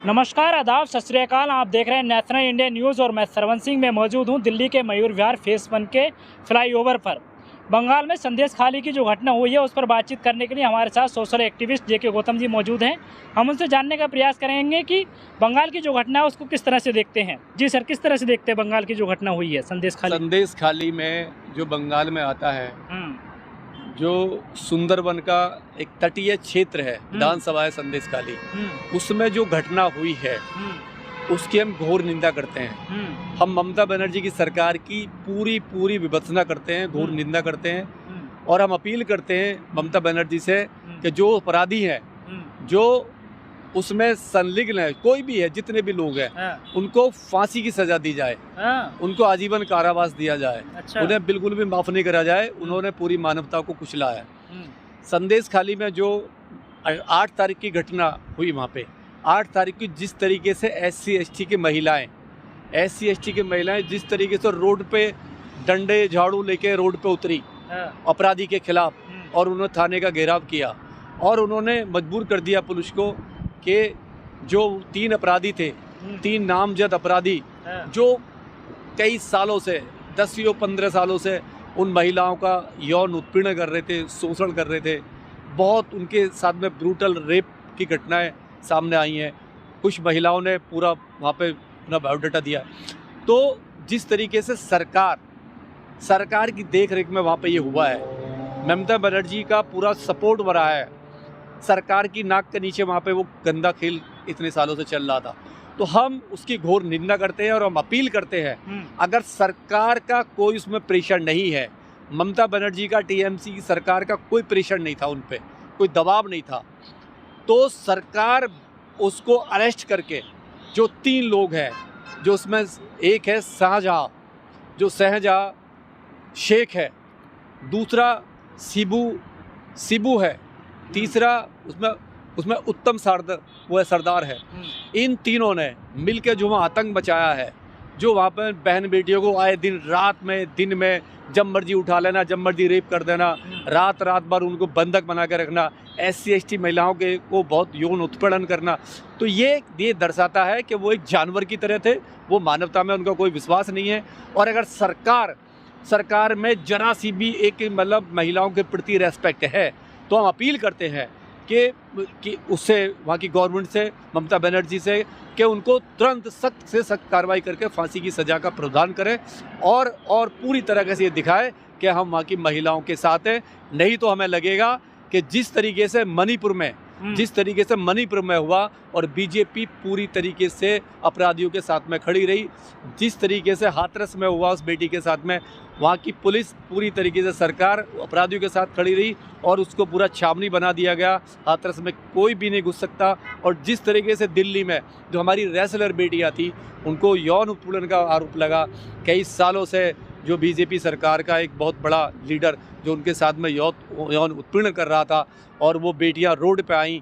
नमस्कार, आदाब, सत श्री अकाल। आप देख रहे हैं नेशनल इंडिया न्यूज़ और मैं सरवन सिंह में मौजूद हूं दिल्ली के मयूर विहार फेस 1 के फ्लाईओवर पर। बंगाल में संदेश खाली की जो घटना हुई है उस पर बातचीत करने के लिए हमारे साथ सोशल एक्टिविस्ट जेके गौतम जी मौजूद हैं। हम उनसे जानने का प्रयास करेंगे कि बंगाल की जो घटना है उसको किस तरह से देखते हैं। जी सर, किस तरह से देखते हैं बंगाल की जो घटना हुई है संदेश खाली में जो बंगाल में आता है, जो सुंदरबन का एक तटीय क्षेत्र है, विधानसभा है संदेश खाली, उसमें जो घटना हुई है उसकी हम घोर निंदा करते हैं। हम ममता बनर्जी की सरकार की पूरी विभत्सना करते हैं, घोर निंदा करते हैं और हम अपील करते हैं ममता बनर्जी से कि जो अपराधी हैं, जो उसमें संलिग्न है, कोई भी है, जितने भी लोग हैं, उनको फांसी की सजा दी जाए, उनको आजीवन कारावास दिया जाए। अच्छा। उन्हें बिल्कुल भी माफ नहीं करा जाए। उन्होंने पूरी मानवता को कुचला है। संदेश खाली में जो 8 तारीख की घटना हुई, वहाँ पे 8 तारीख की जिस तरीके से SC/ST की महिलाएं जिस तरीके से रोड पे डंडे झाड़ू लेके रोड पे उतरी अपराधी के खिलाफ, और उन्होंने थाने का घेराव किया और उन्होंने मजबूर कर दिया पुलिस को कि जो 3 अपराधी थे, 3 नामजद अपराधी जो कई सालों से 10 या 15 सालों से उन महिलाओं का यौन उत्पीड़न कर रहे थे, शोषण कर रहे थे। बहुत उनके साथ में ब्रूटल रेप की घटनाएं सामने आई हैं। कुछ महिलाओं ने पूरा वहाँ पे अपना बायोडाटा दिया। तो जिस तरीके से सरकार की देख रेख में वहाँ पे ये हुआ है, ममता बनर्जी का पूरा सपोर्ट हो रहा है। सरकार की नाक के नीचे वहाँ पे वो गंदा खेल इतने सालों से चल रहा था। तो हम उसकी घोर निंदा करते हैं और हम अपील करते हैं, अगर सरकार का कोई उसमें प्रेशर नहीं है, ममता बनर्जी का, TMC की सरकार का कोई प्रेशर नहीं था, उन पे कोई दबाव नहीं था, तो सरकार उसको अरेस्ट करके, जो 3 लोग हैं, जो उसमें एक है शाहजहाँ, जो शहजहाँ शेख है, दूसरा शिबू है, तीसरा उसमें उत्तम सरदार है। इन तीनों ने मिलकर जो वहाँ आतंक मचाया है, जो वहाँ पर बहन बेटियों को आए दिन रात में, दिन में जब मर्जी उठा लेना, जब मर्जी रेप कर देना, रात भर उनको बंधक बना के रखना, SC/ST महिलाओं के को बहुत यौन उत्पीड़न करना, तो ये दर्शाता है कि वो एक जानवर की तरह थे। वो मानवता में उनका कोई विश्वास नहीं है। और अगर सरकार में जरा सी भी एक मतलब महिलाओं के प्रति रेस्पेक्ट है, तो हम अपील करते हैं कि उससे, वहाँ की गवर्नमेंट से, ममता बनर्जी से, कि उनको तुरंत सख्त से सख्त कार्रवाई करके फांसी की सज़ा का प्रावधान करें और पूरी तरह से ये दिखाए कि हम वहाँ की महिलाओं के साथ हैं। नहीं तो हमें लगेगा कि जिस तरीके से मणिपुर में हुआ और बीजेपी पूरी तरीके से अपराधियों के साथ में खड़ी रही, जिस तरीके से हाथरस में हुआ उस बेटी के साथ में, वहाँ की पुलिस पूरी तरीके से, सरकार अपराधियों के साथ खड़ी रही और उसको पूरा छावनी बना दिया गया। हाथरस में कोई भी नहीं घुस सकता। और जिस तरीके से दिल्ली में जो हमारी रेसलर बेटियाँ थी, उनको यौन उत्पीड़न का आरोप लगा। कई सालों से जो बीजेपी सरकार का एक बहुत बड़ा लीडर जो उनके साथ में यौन उत्पीड़न कर रहा था, और वो बेटियां रोड पे आईं,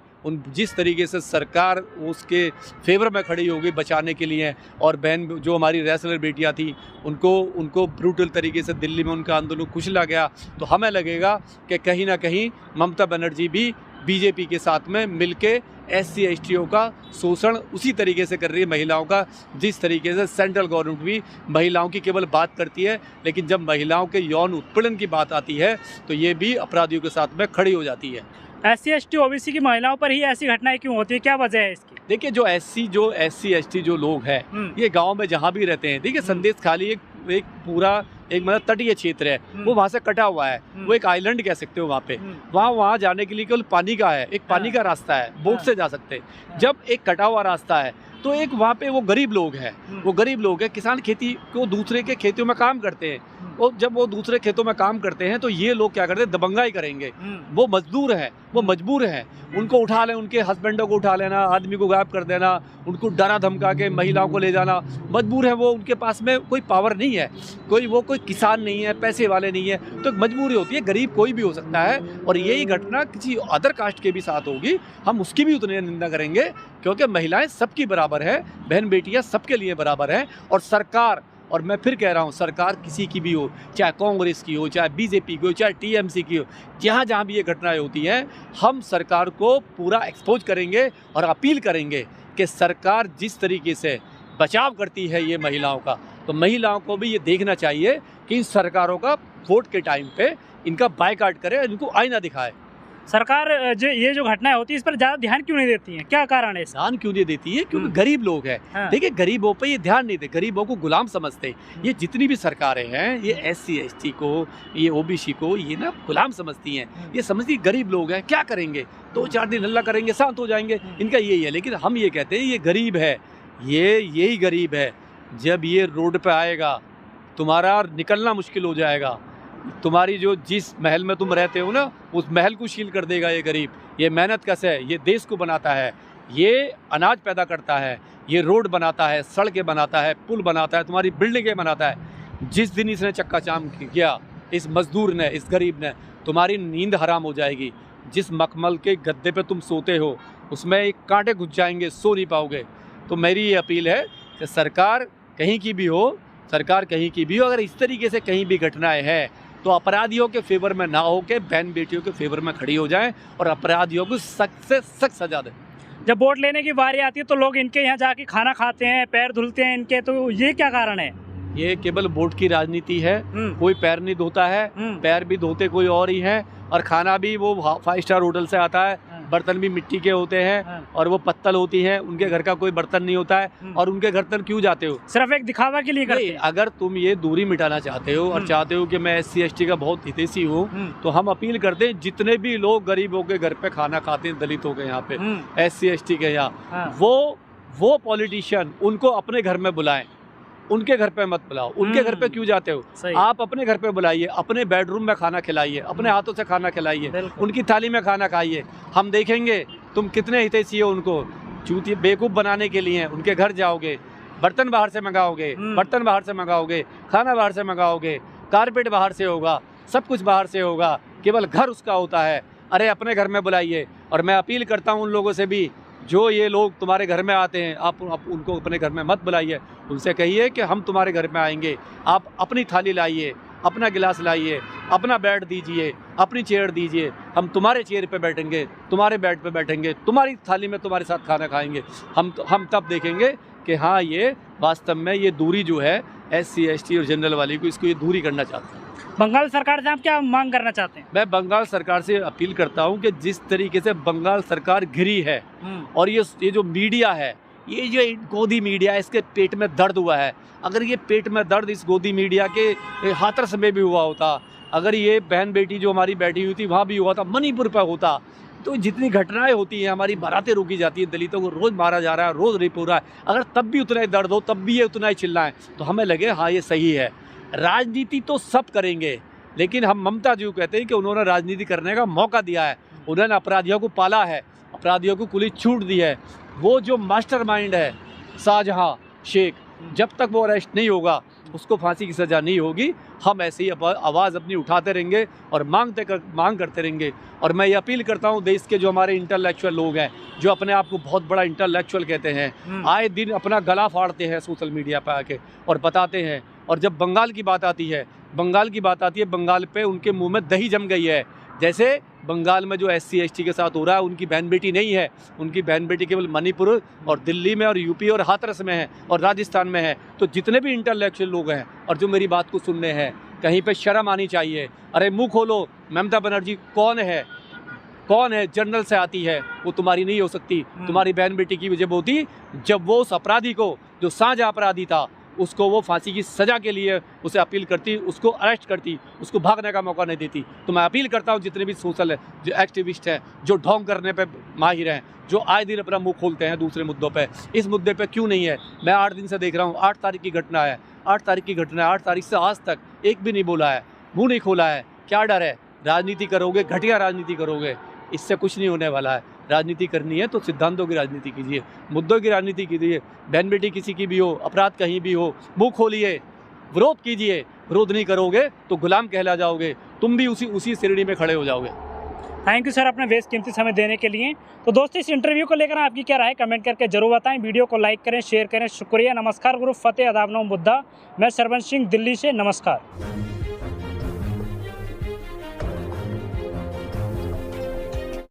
जिस तरीके से सरकार उसके फेवर में खड़ी हो गई बचाने के लिए, और बहन जो हमारी रेसलर बेटियां थी उनको ब्रूटल तरीके से दिल्ली में उनका आंदोलन कुचला गया। तो हमें लगेगा कि कहीं ना कहीं ममता बनर्जी भी बीजेपी के साथ में मिलके SC/STओं का शोषण उसी तरीके से कर रही है, महिलाओं का, जिस तरीके से सेंट्रल गवर्नमेंट भी महिलाओं की केवल बात करती है, लेकिन जब महिलाओं के यौन उत्पीड़न की बात आती है तो ये भी अपराधियों के साथ में खड़ी हो जाती है। SC/ST OBC की महिलाओं पर ही ऐसी घटनाएं क्यों होती है, क्या वजह है इसकी? देखिए, जो SC/ST जो लोग हैं, ये गाँव में जहाँ भी रहते हैं, देखिए संदेश खाली एक पूरा एक मतलब तटीय क्षेत्र है, वो वहाँ से कटा हुआ है, वो एक आइलैंड कह सकते हो। वहाँ पे वहाँ जाने के लिए केवल पानी का है, एक पानी का रास्ता है, बोट से जा सकते हैं। जब एक कटा हुआ रास्ता है, तो एक वहाँ पे वो गरीब लोग हैं, किसान खेती को दूसरे के खेतों में काम करते हैं, और जब वो दूसरे खेतों में काम करते हैं तो ये लोग क्या करते हैं, दबंगाई करेंगे। वो मजदूर हैं, वो मजबूर हैं, उनको उठा लें, उनके हस्बैंडों को उठा लेना, आदमी को गायब कर देना, उनको डरा धमका के महिलाओं को ले जाना, मजबूर है वो। उनके पास में कोई पावर नहीं है, कोई किसान नहीं है, पैसे वाले नहीं है, तो मजबूरी होती है। गरीब कोई भी हो सकता है, और यही घटना किसी अदर कास्ट के भी साथ होगी, हम उसकी भी उतनी निंदा करेंगे, क्योंकि महिलाएं सबकी बराबर है, बहन बेटियां सबके लिए बराबर है। और सरकार, और मैं फिर कह रहा हूँ, सरकार किसी की भी हो, चाहे कांग्रेस की हो, चाहे बीजेपी की हो, चाहे TMC की हो, जहाँ भी ये घटनाएं होती हैं, हम सरकार को पूरा एक्सपोज करेंगे और अपील करेंगे कि सरकार जिस तरीके से बचाव करती है ये महिलाओं का, तो महिलाओं को भी ये देखना चाहिए कि इन सरकारों का वोट के टाइम पे इनका बायकॉट करे, इनको आईना दिखाए। सरकार ये जो घटनाएं होती है इस पर ज़्यादा ध्यान क्यों नहीं देती है, क्या कारण है इसका? ध्यान क्यों नहीं देती है? क्योंकि गरीब लोग हैं। हाँ। देखिए, गरीबों पे ये ध्यान नहीं दे, गरीबों को गुलाम समझते। ये जितनी भी सरकारें हैं, ये SC ST को, ये OBC को, ये ना गुलाम समझती हैं। ये समझती गरीब लोग हैं, क्या करेंगे, 2-4 दिन हल्ला करेंगे, शांत हो जाएंगे, इनका यही है। लेकिन हम ये कहते हैं ये गरीब है, यही गरीब है। जब ये रोड पे आएगा तुम्हारा निकलना मुश्किल हो जाएगा। तुम्हारी जो जिस महल में तुम रहते हो ना, उस महल को शील कर देगा ये गरीब। ये मेहनत कश है, ये देश को बनाता है, ये अनाज पैदा करता है, ये रोड बनाता है, सड़कें बनाता है, पुल बनाता है, तुम्हारी बिल्डिंगें बनाता है। जिस दिन इसने चक्का जाम किया, इस मजदूर ने, इस गरीब ने, तुम्हारी नींद हराम हो जाएगी। जिस मखमल के गद्दे पे तुम सोते हो उसमें एक कांटे घुस जाएंगे, सो नहीं पाओगे। तो मेरी ये अपील है कि सरकार कहीं की भी हो, अगर इस तरीके से कहीं भी घटनाएं हैं तो अपराधियों के फेवर में ना हो के बहन बेटियों के फेवर में खड़ी हो जाएं और अपराधियों को सख्त से सख्त सजा दें। जब वोट लेने की बारी आती है तो लोग इनके यहाँ जाके खाना खाते हैं, पैर धुलते हैं इनके, तो ये क्या कारण है? ये केवल वोट की राजनीति है। कोई पैर नहीं धोता है, पैर भी धोते कोई और ही है, और खाना भी वो 5 स्टार होटल से आता है, बर्तन भी मिट्टी के होते हैं और वो पत्तल होती है, उनके घर का कोई बर्तन नहीं होता है। और उनके घर तक क्यों जाते हो? सिर्फ एक दिखावा के लिए करते हैं। अगर तुम ये दूरी मिटाना चाहते हो और चाहते हो कि मैं SC ST का बहुत हितैषी हूँ, तो हम अपील करते हैं जितने भी लोग गरीबों के घर पे खाना खाते हैं, दलितों के यहाँ पे, SC ST के यहाँ, वो पॉलिटिशियन उनको अपने घर में बुलाएं, उनके घर पे मत बुलाओ। उनके घर पे क्यों जाते हो? आप अपने घर पे बुलाइए, अपने बेडरूम में खाना खिलाइए, अपने हाथों से खाना खिलाइए, उनकी थाली में खाना खाइए। हम देखेंगे तुम कितने हितैषी हो उनको चूती बेवकूफ़ बनाने के लिए। उनके घर जाओगे, बर्तन बाहर से मंगाओगे, खाना बाहर से मंगाओगे, कारपेट बाहर से होगा, सब कुछ बाहर से होगा, केवल घर उसका होता है। अरे अपने घर में बुलाइए। और मैं अपील करता हूँ उन लोगों से भी जो ये लोग तुम्हारे घर में आते हैं, आप उनको अपने घर में मत बुलाइए। उनसे कहिए कि हम तुम्हारे घर में आएंगे, आप अपनी थाली लाइए, अपना गिलास लाइए, अपना बेड दीजिए, अपनी चेयर दीजिए, हम तुम्हारे चेयर पे बैठेंगे, तुम्हारे बेड पे बैठेंगे, तुम्हारी थाली में तुम्हारे साथ खाना खाएंगे। हम तब देखेंगे कि हाँ, ये वास्तव में ये दूरी जो है SC ST और जनरल वाली को, इसको ये दूरी करना चाहते हैं। बंगाल सरकार से आप क्या मांग करना चाहते हैं? मैं बंगाल सरकार से अपील करता हूं कि जिस तरीके से बंगाल सरकार घिरी है और ये जो मीडिया है, ये जो गोदी मीडिया है, इसके पेट में दर्द हुआ है। अगर ये पेट में दर्द इस गोदी मीडिया के हाथरस में भी हुआ होता, अगर ये बहन बेटी जो हमारी बैठी हुई थी वहाँ भी हुआ था, मणिपुर पर होता, तो जितनी घटनाएं होती हैं, हमारी बारातें रोकी जाती हैं, दलितों को रोज़ मारा जा रहा है, रोज़ रेप हो रहा है, अगर तब भी उतना ही दर्द हो, तब भी ये उतना ही चिल्लाएं, तो हमें लगे हाँ ये सही है। राजनीति तो सब करेंगे, लेकिन हम ममता जी को कहते हैं कि उन्होंने राजनीति करने का मौका दिया है, उन्होंने अपराधियों को पाला है, अपराधियों को खुली छूट दी है। वो जो मास्टरमाइंड है शाहजहां शेख, जब तक वो अरेस्ट नहीं होगा उसको फांसी की सज़ा नहीं होगी। हम ऐसे ही आवाज़ अपनी उठाते रहेंगे और मांग करते रहेंगे। और मैं ये अपील करता हूँ देश के जो हमारे इंटेलेक्चुअल लोग हैं, जो अपने आप को बहुत बड़ा इंटेलेक्चुअल कहते हैं, आए दिन अपना गला फाड़ते हैं सोशल मीडिया पर आके और बताते हैं। और जब बंगाल की बात आती है, बंगाल पे उनके मुंह में दही जम गई है। जैसे बंगाल में जो SC ST के साथ हो रहा है, उनकी बहन बेटी नहीं है, उनकी बहन बेटी केवल मणिपुर और दिल्ली में और UP और हाथरस में है और राजस्थान में है। तो जितने भी इंटेलेक्चुअल लोग हैं और जो मेरी बात को सुनने हैं, कहीं पे शर्म आनी चाहिए। अरे मुंह खोलो, ममता बनर्जी कौन है? जनरल से आती है, वो तुम्हारी नहीं हो सकती। तुम्हारी बहन बेटी की जब होती, जब वो उस अपराधी को, जो साझा अपराधी था, उसको वो फांसी की सज़ा के लिए उसे अपील करती, उसको अरेस्ट करती, उसको भागने का मौका नहीं देती। तो मैं अपील करता हूँ जितने भी सोशल है, जो एक्टिविस्ट हैं, जो ढोंग करने पे माहिर हैं, जो आए दिन अपना मुंह खोलते हैं दूसरे मुद्दों पे, इस मुद्दे पे क्यों नहीं है? मैं 8 दिन से देख रहा हूँ, 8 तारीख की घटना है, 8 तारीख से आज तक एक भी नहीं बोला है, मुँह नहीं खोला है। क्या डर है? राजनीति करोगे, घटिया राजनीति करोगे, इससे कुछ नहीं होने वाला है। राजनीति करनी है तो सिद्धांतों की राजनीति कीजिए, मुद्दों की राजनीति कीजिए। बहन बेटी किसी की भी हो, अपराध कहीं भी हो, मुंह खोलिए, विरोध कीजिए। विरोध नहीं करोगे तो गुलाम कहला जाओगे, तुम भी उसी श्रेणी में खड़े हो जाओगे। थैंक यू सर अपने बेशकीमती समय देने के लिए। तो दोस्तों, इस इंटरव्यू को लेकर आपकी क्या राय कमेंट करके जरूर बताएं। वीडियो को लाइक करें, शेयर करें। शुक्रिया। नमस्कार। गुरु फतेह, आदाब, नमो बुद्धा। मैं सरवंश सिंह, दिल्ली से। नमस्कार।